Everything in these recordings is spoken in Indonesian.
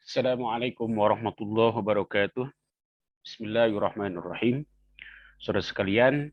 Assalamualaikum warahmatullahi wabarakatuh. Bismillahirrahmanirrahim. Saudara sekalian,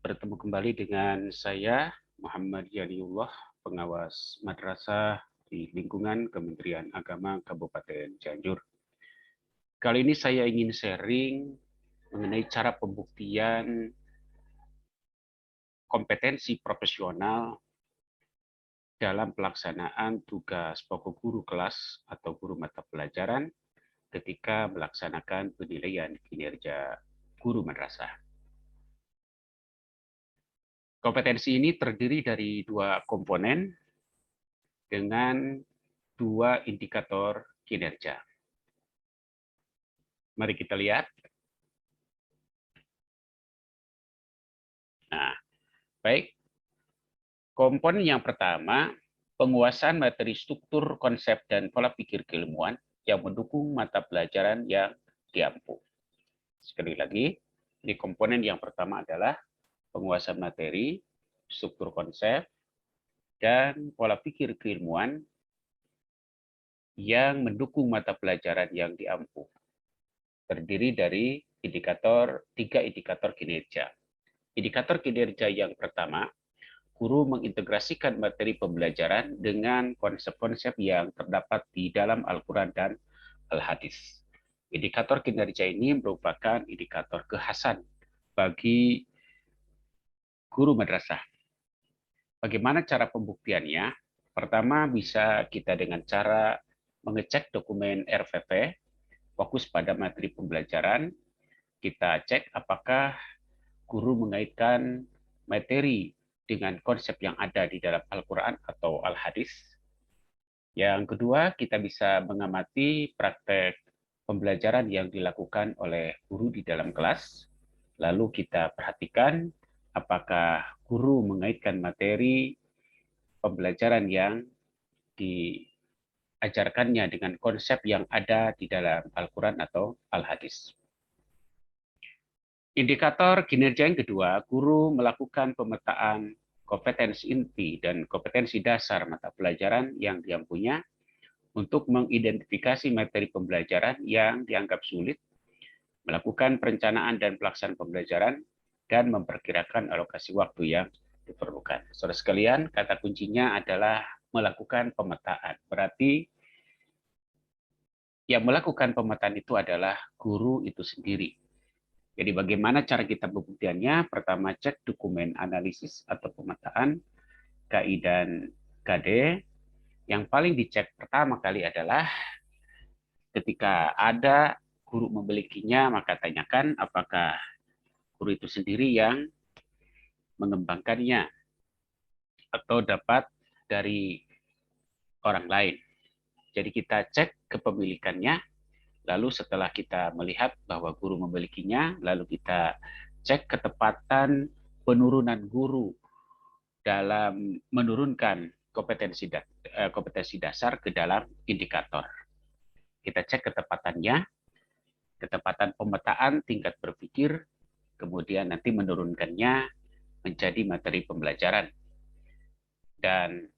bertemu kembali dengan saya Muhammad Yaniullah, pengawas madrasah di lingkungan Kementerian Agama Kabupaten Cianjur. Kali ini saya ingin sharing mengenai cara pembuktian kompetensi profesional dalam pelaksanaan tugas pokok guru kelas atau guru mata pelajaran ketika melaksanakan penilaian kinerja guru madrasah. Kompetensi ini terdiri dari dua komponen dengan dua indikator kinerja. Mari kita lihat. Nah, baik. Komponen yang pertama, penguasaan materi struktur, konsep, dan pola pikir keilmuan yang mendukung mata pelajaran yang diampu. Sekali lagi, ini komponen yang pertama adalah penguasaan materi, struktur konsep, dan pola pikir keilmuan yang mendukung mata pelajaran yang diampu. Terdiri dari tiga indikator kinerja. Indikator kinerja yang pertama, guru mengintegrasikan materi pembelajaran dengan konsep-konsep yang terdapat di dalam Al-Quran dan Al-Hadis. Indikator kinerja ini merupakan indikator kekhasan bagi guru madrasah. Bagaimana cara pembuktiannya? Pertama, bisa kita dengan cara mengecek dokumen RVP, fokus pada materi pembelajaran. Kita cek apakah guru mengaitkan materi dengan konsep yang ada di dalam Al-Quran atau Al-Hadis. Yang kedua, kita bisa mengamati praktek pembelajaran yang dilakukan oleh guru di dalam kelas. Lalu kita perhatikan apakah guru mengaitkan materi pembelajaran yang diajarkannya dengan konsep yang ada di dalam Al-Quran atau Al-Hadis. Indikator kinerja yang kedua, guru melakukan pemetaan kompetensi inti dan kompetensi dasar mata pelajaran yang diampunya untuk mengidentifikasi materi pembelajaran yang dianggap sulit, melakukan perencanaan dan pelaksanaan pembelajaran, dan memperkirakan alokasi waktu yang diperlukan. Saudara sekalian, kata kuncinya adalah melakukan pemetaan. Berarti yang melakukan pemetaan itu adalah guru itu sendiri. Jadi bagaimana cara kita pembuktiannya? Pertama, cek dokumen analisis atau pemetaan KI dan KD. Yang paling dicek pertama kali adalah ketika ada guru memilikinya, maka tanyakan apakah guru itu sendiri yang mengembangkannya atau dapat dari orang lain. Jadi kita cek kepemilikannya, lalu setelah kita melihat bahwa guru memilikinya, lalu kita cek ketepatan penurunan guru dalam menurunkan kompetensi dasar ke dalam indikator. Kita cek ketepatannya, ketepatan pemetaan tingkat berpikir, kemudian nanti menurunkannya menjadi materi pembelajaran. Dan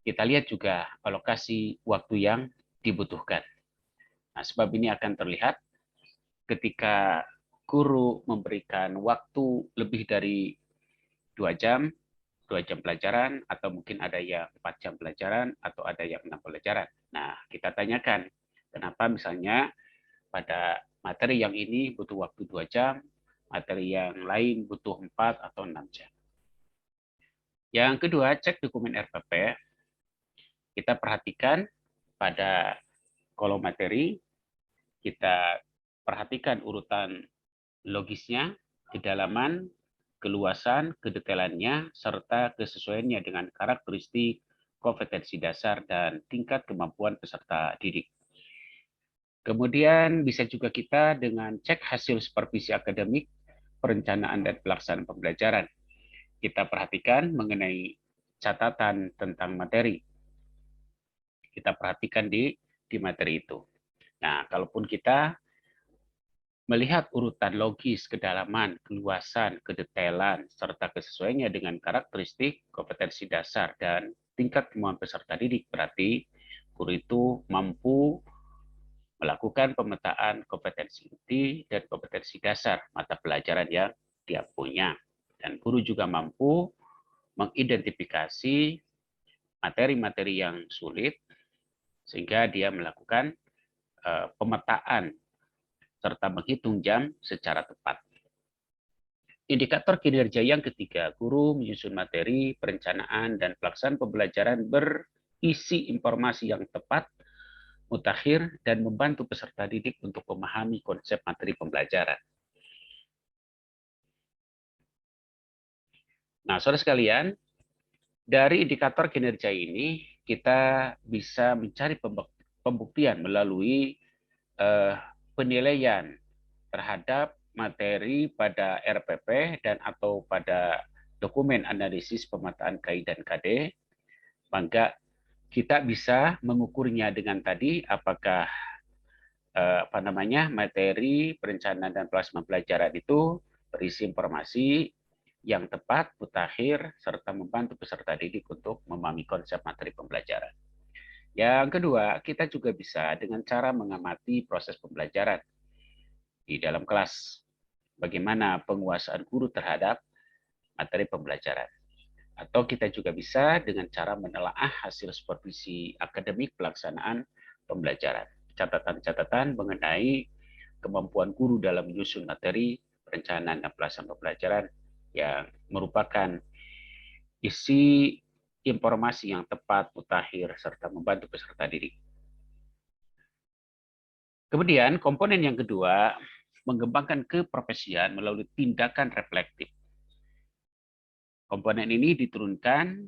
kita lihat juga alokasi waktu yang dibutuhkan. Nah, sebab ini akan terlihat ketika guru memberikan waktu lebih dari 2 jam, 2 jam pelajaran, atau mungkin ada yang 4 jam pelajaran, atau ada yang 6 pelajaran. Nah, kita tanyakan, kenapa misalnya pada materi yang ini butuh waktu 2 jam, materi yang lain butuh 4 atau 6 jam. Yang kedua, cek dokumen RPP. Kita perhatikan pada kolom materi, kita perhatikan urutan logisnya, kedalaman, keluasan, kedetailannya, serta kesesuaiannya dengan karakteristik, kompetensi dasar, dan tingkat kemampuan peserta didik. Kemudian bisa juga kita dengan cek hasil supervisi akademik, perencanaan dan pelaksanaan pembelajaran. Kita perhatikan mengenai catatan tentang materi. Kita perhatikan di materi itu. Nah, kalaupun kita melihat urutan logis, kedalaman, keluasan, kedetailan, serta kesesuaiannya dengan karakteristik, kompetensi dasar, dan tingkat kemampuan peserta didik, berarti guru itu mampu melakukan pemetaan kompetensi inti dan kompetensi dasar mata pelajaran yang dia punya. Dan guru juga mampu mengidentifikasi materi-materi yang sulit sehingga dia melakukan pemetaan serta menghitung jam secara tepat. Indikator kinerja yang ketiga, guru menyusun materi, perencanaan, dan pelaksanaan pembelajaran berisi informasi yang tepat, mutakhir, dan membantu peserta didik untuk memahami konsep materi pembelajaran. Nah, saudara sekalian, dari indikator kinerja ini, kita bisa mencari pembuktian melalui penilaian terhadap materi pada RPP dan atau pada dokumen analisis pemetaan KI dan KD, maka kita bisa mengukurnya dengan tadi apakah materi perencanaan dan plasma pelajaran itu berisi informasi yang tepat, mutakhir, serta membantu peserta didik untuk memahami konsep materi pembelajaran. Yang kedua, kita juga bisa dengan cara mengamati proses pembelajaran di dalam kelas. Bagaimana penguasaan guru terhadap materi pembelajaran. Atau kita juga bisa dengan cara menelaah hasil supervisi akademik pelaksanaan pembelajaran. Catatan-catatan mengenai kemampuan guru dalam menyusun materi, perencanaan, dan pelaksanaan pembelajaran yang merupakan isi informasi yang tepat, mutakhir, serta membantu peserta didik. Kemudian komponen yang kedua, mengembangkan keprofesian melalui tindakan reflektif. Komponen ini diturunkan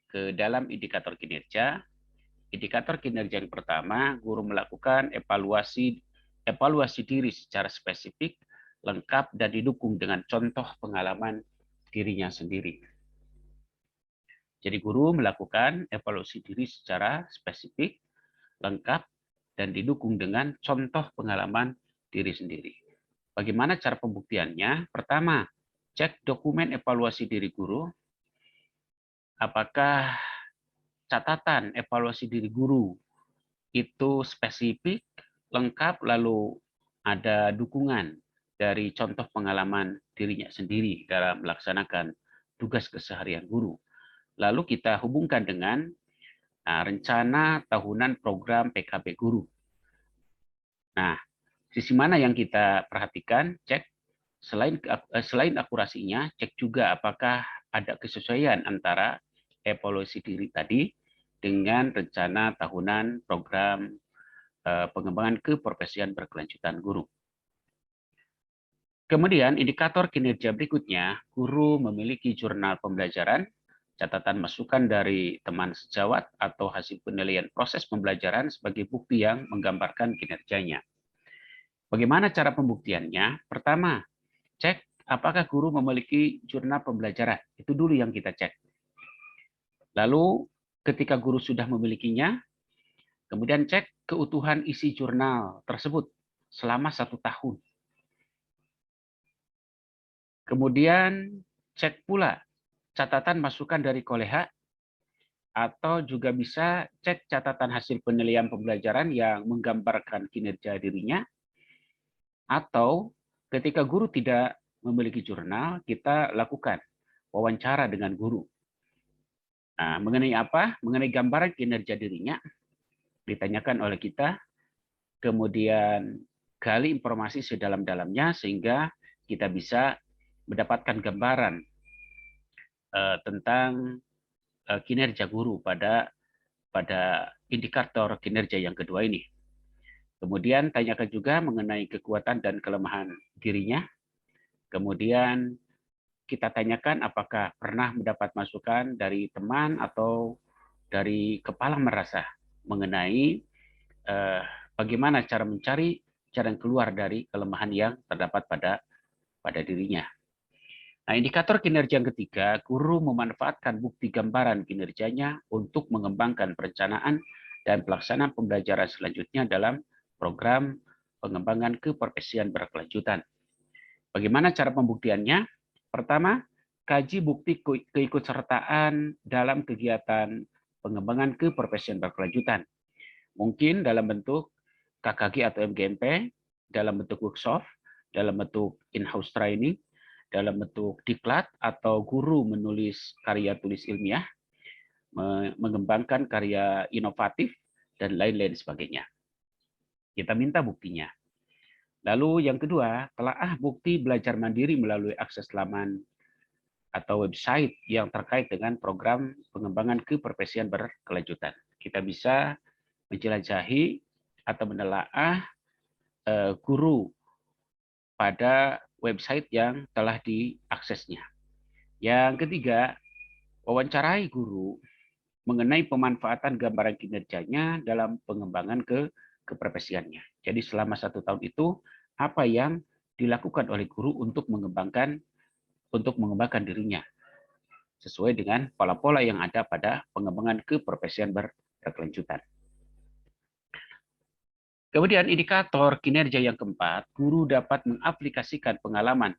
ke dalam indikator kinerja. Indikator kinerja yang pertama, guru melakukan evaluasi diri secara spesifik, lengkap, dan didukung dengan contoh pengalaman dirinya sendiri. Jadi guru melakukan evaluasi diri secara spesifik, lengkap, dan didukung dengan contoh pengalaman diri sendiri. Bagaimana cara pembuktiannya? Pertama, cek dokumen evaluasi diri guru. Apakah catatan evaluasi diri guru itu spesifik, lengkap, lalu ada dukungan dari contoh pengalaman dirinya sendiri dalam melaksanakan tugas keseharian guru. Lalu kita hubungkan dengan rencana tahunan program PKB guru. Nah, sisi mana yang kita perhatikan? Cek selain akurasinya, cek juga apakah ada kesesuaian antara evaluasi diri tadi dengan rencana tahunan program pengembangan keprofesian berkelanjutan guru. Kemudian indikator kinerja berikutnya, guru memiliki jurnal pembelajaran, catatan masukan dari teman sejawat atau hasil penilaian proses pembelajaran sebagai bukti yang menggambarkan kinerjanya. Bagaimana cara pembuktiannya? Pertama, cek apakah guru memiliki jurnal pembelajaran. Itu dulu yang kita cek. Lalu ketika guru sudah memilikinya, kemudian cek keutuhan isi jurnal tersebut selama 1 tahun. Kemudian cek pula catatan masukan dari koleha, atau juga bisa cek catatan hasil penilaian pembelajaran yang menggambarkan kinerja dirinya, atau ketika guru tidak memiliki jurnal, kita lakukan wawancara dengan guru. Nah, mengenai apa? Mengenai gambaran kinerja dirinya, ditanyakan oleh kita, kemudian gali informasi sedalam-dalamnya sehingga kita bisa mendapatkan gambaran tentang kinerja guru pada indikator kinerja yang kedua ini. Kemudian tanyakan juga mengenai kekuatan dan kelemahan dirinya. Kemudian kita tanyakan apakah pernah mendapat masukan dari teman atau dari kepala merasa mengenai bagaimana cara mencari jalan keluar dari kelemahan yang terdapat pada dirinya. Nah, indikator kinerja yang ketiga, guru memanfaatkan bukti gambaran kinerjanya untuk mengembangkan perencanaan dan pelaksanaan pembelajaran selanjutnya dalam program pengembangan keprofesian berkelanjutan. Bagaimana cara pembuktiannya? Pertama, kaji bukti keikutsertaan dalam kegiatan pengembangan keprofesian berkelanjutan. Mungkin dalam bentuk KKG atau MGMP dalam bentuk workshop, dalam bentuk in-house training, dalam bentuk diklat atau guru menulis karya tulis ilmiah, mengembangkan karya inovatif, dan lain-lain sebagainya. Kita minta buktinya. Lalu yang kedua, telaah bukti belajar mandiri melalui akses laman atau website yang terkait dengan program pengembangan keprofesian berkelanjutan. Kita bisa menjelajahi atau menelaah guru pada website yang telah diaksesnya. Yang ketiga, wawancarai guru mengenai pemanfaatan gambaran kinerjanya dalam pengembangan keprofesiannya. Jadi selama 1 tahun itu, apa yang dilakukan oleh guru untuk mengembangkan dirinya sesuai dengan pola-pola yang ada pada pengembangan keprofesian berkelanjutan. Kemudian indikator kinerja yang keempat, guru dapat mengaplikasikan pengalaman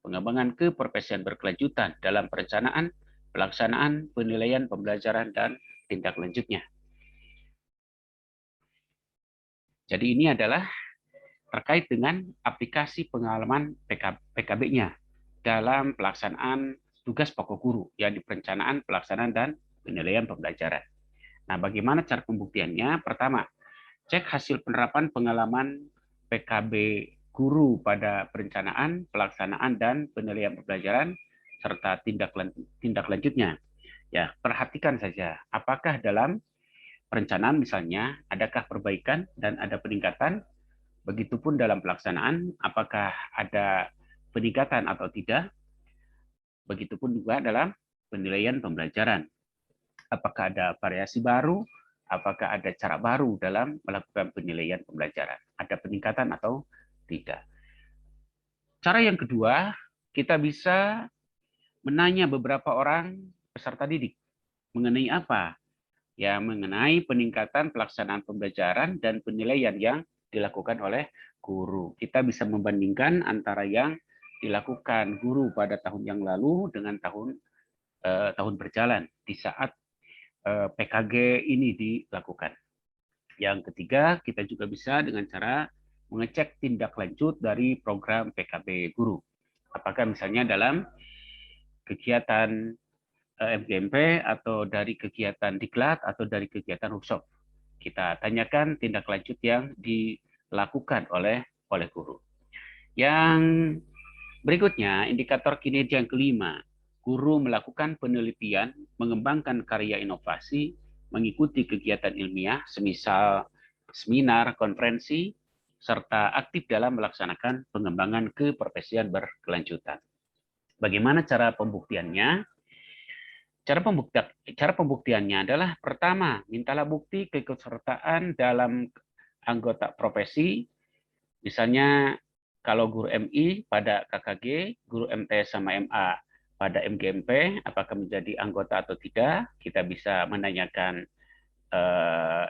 pengembangan keprofesian berkelanjutan dalam perencanaan, pelaksanaan, penilaian, pembelajaran, dan tindak lanjutnya. Jadi ini adalah terkait dengan aplikasi pengalaman PKB-nya dalam pelaksanaan tugas pokok guru, yang di perencanaan, pelaksanaan, dan penilaian pembelajaran. Nah, bagaimana cara pembuktiannya? Pertama, cek hasil penerapan pengalaman PKB guru pada perencanaan, pelaksanaan, dan penilaian pembelajaran, serta tindak lanjutnya. Ya, perhatikan saja, apakah dalam perencanaan misalnya, adakah perbaikan dan ada peningkatan? Begitupun dalam pelaksanaan, apakah ada peningkatan atau tidak? Begitupun juga dalam penilaian pembelajaran. Apakah ada variasi baru? Apakah ada cara baru dalam melakukan penilaian pembelajaran? Ada peningkatan atau tidak? Cara yang kedua, kita bisa menanya beberapa orang peserta didik. Mengenai apa? Ya, mengenai peningkatan pelaksanaan pembelajaran dan penilaian yang dilakukan oleh guru. Kita bisa membandingkan antara yang dilakukan guru pada tahun yang lalu dengan tahun berjalan di saat PKG ini dilakukan. Yang ketiga, kita juga bisa dengan cara mengecek tindak lanjut dari program PKB guru. Apakah misalnya dalam kegiatan MGMP atau dari kegiatan diklat atau dari kegiatan workshop. Kita tanyakan tindak lanjut yang dilakukan oleh guru. Yang berikutnya, indikator kinerja yang kelima, guru melakukan penelitian, mengembangkan karya inovasi, mengikuti kegiatan ilmiah, semisal seminar, konferensi, serta aktif dalam melaksanakan pengembangan keprofesian berkelanjutan. Bagaimana cara pembuktiannya? Cara pembuktiannya adalah pertama, mintalah bukti keikutsertaan dalam anggota profesi. Misalnya kalau guru MI pada KKG, guru MTS sama MA pada MGMP, apakah menjadi anggota atau tidak? Kita bisa menanyakan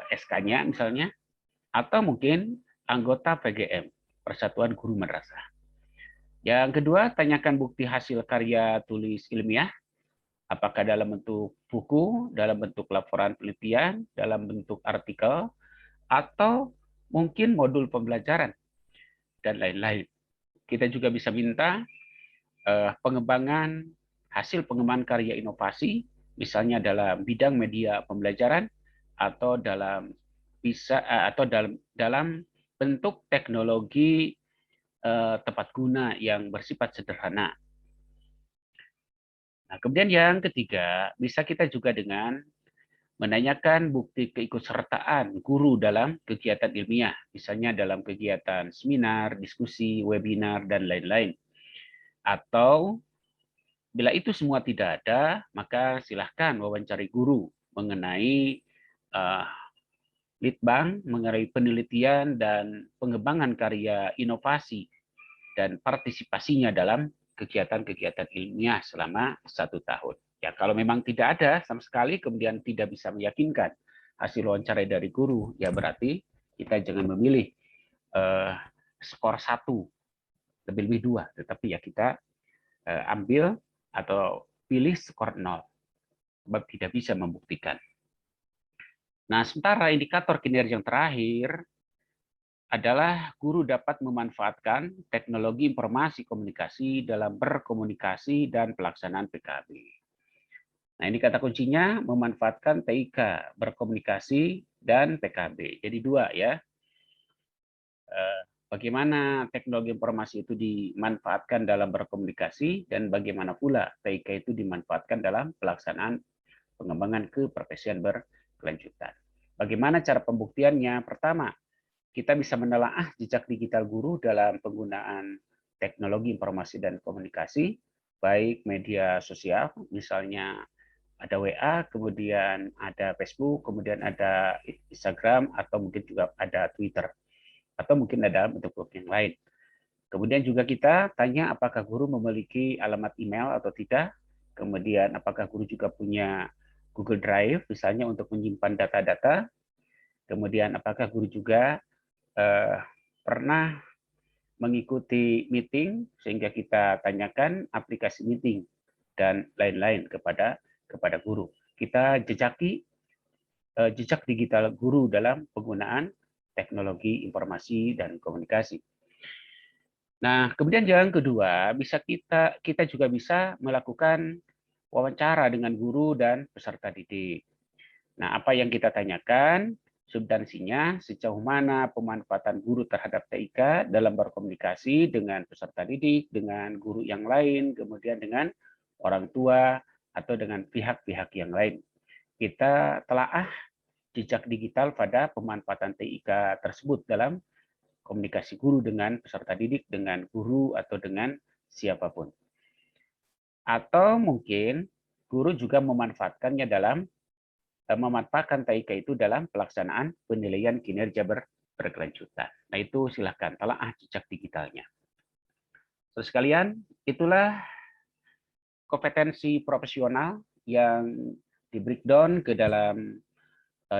SK-nya misalnya, atau mungkin anggota PGM, Persatuan Guru Madrasah. Yang kedua, tanyakan bukti hasil karya tulis ilmiah, apakah dalam bentuk buku, dalam bentuk laporan penelitian, dalam bentuk artikel, atau mungkin modul pembelajaran, dan lain-lain. Kita juga bisa minta hasil pengembangan karya inovasi, misalnya dalam bidang media pembelajaran, atau dalam bentuk teknologi tepat guna yang bersifat sederhana. Nah, kemudian yang ketiga, bisa kita juga dengan menanyakan bukti keikutsertaan guru dalam kegiatan ilmiah, misalnya dalam kegiatan seminar, diskusi, webinar, dan lain-lain. Atau bila itu semua tidak ada, maka silahkan wawancari guru mengenai litbang, mengenai penelitian dan pengembangan karya inovasi dan partisipasinya dalam kegiatan-kegiatan ilmiah selama 1 tahun. Ya, kalau memang tidak ada sama sekali, kemudian tidak bisa meyakinkan hasil wawancara dari guru, ya berarti kita jangan memilih skor 1, lebih-lebih 2, tetapi ya kita ambil atau pilih skor 0, sebab tidak bisa membuktikan. Nah, sementara indikator kinerja yang terakhir, adalah guru dapat memanfaatkan teknologi informasi komunikasi dalam berkomunikasi dan pelaksanaan PKB. Nah, ini kata kuncinya, memanfaatkan TIK, berkomunikasi, dan PKB. Jadi dua ya. Bagaimana teknologi informasi itu dimanfaatkan dalam berkomunikasi, dan bagaimana pula TIK itu dimanfaatkan dalam pelaksanaan pengembangan keprofesian berkelanjutan. Bagaimana cara pembuktiannya? Pertama, kita bisa menelaah jejak digital guru dalam penggunaan teknologi informasi dan komunikasi, baik media sosial, misalnya ada WA, kemudian ada Facebook, kemudian ada Instagram, atau mungkin juga ada Twitter, atau mungkin ada bentuk yang lain. Kemudian juga kita tanya apakah guru memiliki alamat email atau tidak, kemudian apakah guru juga punya Google Drive, misalnya untuk menyimpan data-data, kemudian apakah guru juga pernah mengikuti meeting, sehingga kita tanyakan aplikasi meeting dan lain-lain kepada guru. Kita jejaki jejak digital guru dalam penggunaan teknologi informasi dan komunikasi. Nah, kemudian yang kedua, kita juga bisa melakukan wawancara dengan guru dan peserta didik. Nah, apa yang kita tanyakan? Substansinya, sejauh mana pemanfaatan guru terhadap TIK dalam berkomunikasi dengan peserta didik, dengan guru yang lain, kemudian dengan orang tua, atau dengan pihak-pihak yang lain. Kita telaah jejak digital pada pemanfaatan TIK tersebut dalam komunikasi guru dengan peserta didik, dengan guru, atau dengan siapapun. Atau mungkin guru juga memanfaatkannya dalam memanfaatkan TIK itu dalam pelaksanaan penilaian kinerja berkelanjutan. Nah, itu silahkan telaah jejak digitalnya. Terus sekalian, itulah kompetensi profesional yang di breakdown ke dalam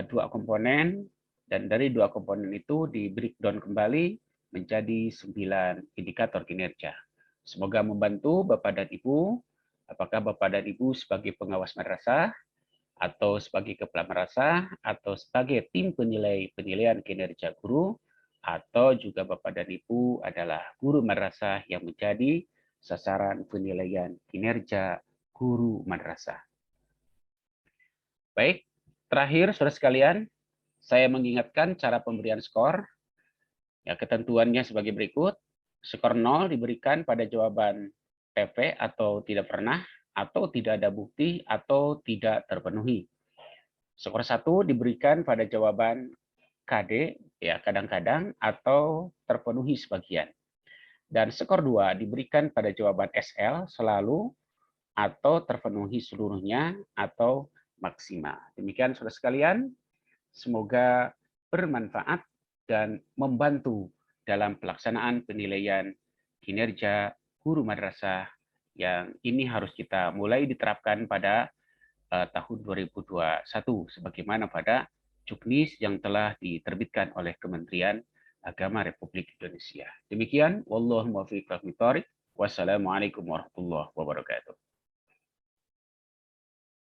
dua komponen, dan dari dua komponen itu di breakdown kembali menjadi 9 indikator kinerja. Semoga membantu Bapak dan Ibu. Apakah Bapak dan Ibu sebagai pengawas madrasah, atau sebagai kepala madrasah, atau sebagai tim penilaian kinerja guru, atau juga Bapak dan Ibu adalah guru madrasah yang menjadi sasaran penilaian kinerja guru madrasah. Baik, terakhir saudara sekalian, saya mengingatkan cara pemberian skor. Ya, ketentuannya sebagai berikut. Skor 0 diberikan pada jawaban PV atau tidak pernah, atau tidak ada bukti, atau tidak terpenuhi. Skor 1 diberikan pada jawaban KD, ya kadang-kadang, atau terpenuhi sebagian. Dan skor 2 diberikan pada jawaban SL, selalu, atau terpenuhi seluruhnya, atau maksimal. Demikian saudara sekalian, semoga bermanfaat dan membantu dalam pelaksanaan penilaian kinerja guru madrasah yang ini harus kita mulai diterapkan pada tahun 2021 sebagaimana pada Juknis yang telah diterbitkan oleh Kementerian Agama Republik Indonesia. Demikian, wallahu muwaffiq. Wassalamualaikum warahmatullahi wabarakatuh.